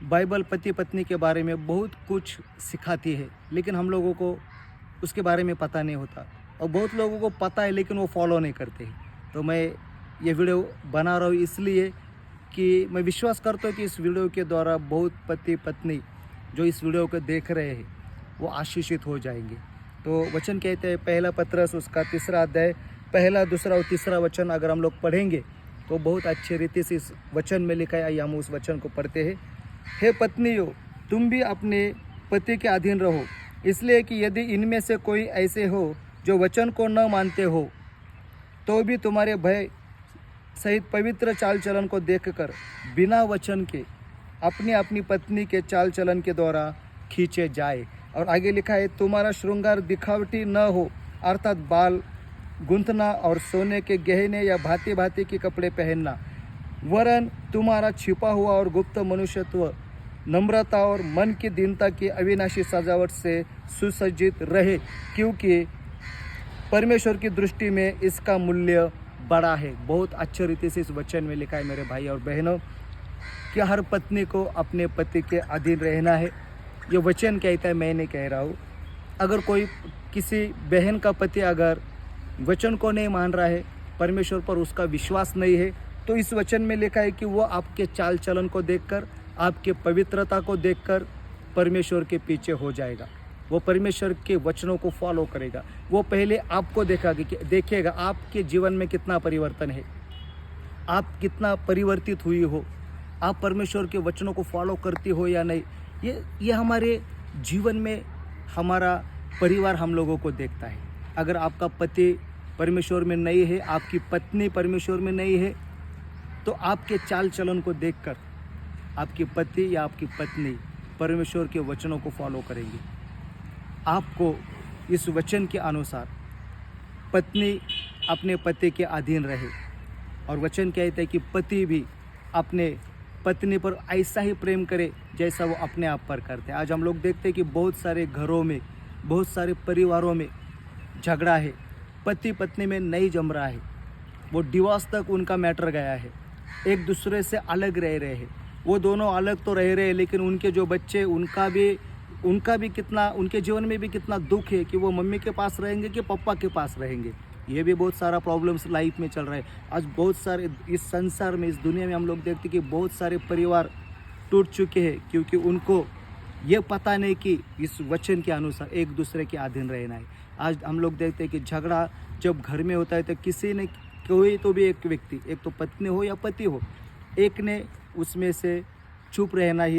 Bible पति पत्नी के बारे में बहुत कुछ सिखाती है, लेकिन हम लोगों को उसके बारे में पता नहीं होता और बहुत लोगों को पता है लेकिन वो फॉलो नहीं करते हैं। तो मैं ये वीडियो बना रहा हूँ इसलिए कि मैं विश्वास करता हूँ कि इस वीडियो के द्वारा बहुत पति पत्नी जो इस वीडियो को देख रहे हैं वो आशीषित हो जाएंगे। तो वचन कहते हैं पहला पत्रस उसका 3रा अध्याय पहला 2रा और 3रा वचन अगर हम लोग पढ़ेंगे तो बहुत अच्छे रीति से इस वचन में लिखा है। आइए हम उस वचन को पढ़ते हैं। हे पत्नियों, तुम भी अपने पति के अधीन रहो, इसलिए कि यदि इनमें से कोई ऐसे हो जो वचन को न मानते हो तो भी तुम्हारे भय सहित पवित्र चाल चलन को देखकर बिना वचन के अपनी अपनी पत्नी के चाल चलन के द्वारा खींचे जाए। और आगे लिखा है तुम्हारा श्रृंगार दिखावटी न हो, अर्थात बाल गूंथना और सोने के गहने या भांति भांति के कपड़े पहनना, वरन तुम्हारा छिपा हुआ और गुप्त मनुष्यत्व नम्रता और मन की दीनता की अविनाशी सजावट से सुसज्जित रहे, क्योंकि परमेश्वर की दृष्टि में इसका मूल्य बड़ा है। बहुत अच्छे रीति से इस वचन में लिखा है मेरे भाई और बहनों कि हर पत्नी को अपने पति के अधीन रहना है। ये वचन कहता है, मैं नहीं कह रहा हूँ। अगर कोई किसी बहन का पति अगर वचन को नहीं मान रहा है, परमेश्वर पर उसका विश्वास नहीं है, तो इस वचन में लिखा है कि वो आपके चाल चलन को देखकर, आपके पवित्रता को देखकर परमेश्वर के पीछे हो जाएगा। वो परमेश्वर के वचनों को फॉलो करेगा। वो पहले आपको देखेगा आपके जीवन में कितना परिवर्तन है, आप कितना परिवर्तित हुई हो, आप परमेश्वर के वचनों को फॉलो करती हो या नहीं। ये हमारे जीवन में हमारा परिवार हम लोगों को देखता है। अगर आपका पति परमेश्वर में नहीं है, आपकी पत्नी परमेश्वर में नहीं है, तो आपके चाल चलन को देखकर आपकी पति या आपकी पत्नी परमेश्वर के वचनों को फॉलो करेंगी। आपको इस वचन के अनुसार पत्नी अपने पति के अधीन रहे, और वचन कहता है कि पति भी अपने पत्नी पर ऐसा ही प्रेम करे जैसा वो अपने आप पर करते हैं। आज हम लोग देखते हैं कि बहुत सारे घरों में, बहुत सारे परिवारों में झगड़ा है, पति पत्नी में नहीं जम रहा है, वो डिवोर्स तक उनका मैटर गया है, एक दूसरे से अलग रह रहे हैं। वो दोनों अलग तो रह रहे हैं, लेकिन उनके जो बच्चे उनका भी कितना, उनके जीवन में भी कितना दुख है कि वो मम्मी के पास रहेंगे कि पापा के पास रहेंगे। ये भी बहुत सारा प्रॉब्लम्स लाइफ में चल रहा है। आज बहुत सारे इस संसार में, इस दुनिया में हम लोग देखते हैं कि बहुत सारे परिवार टूट चुके हैं, क्योंकि उनको ये पता नहीं कि इस वचन के अनुसार एक दूसरे के अधीन रहना है। आज हम लोग देखते हैं कि झगड़ा जब घर में होता है तो किसी ने, कोई तो भी एक व्यक्ति, एक तो पत्नी हो या पति हो, एक ने उसमें से चुप रहना ही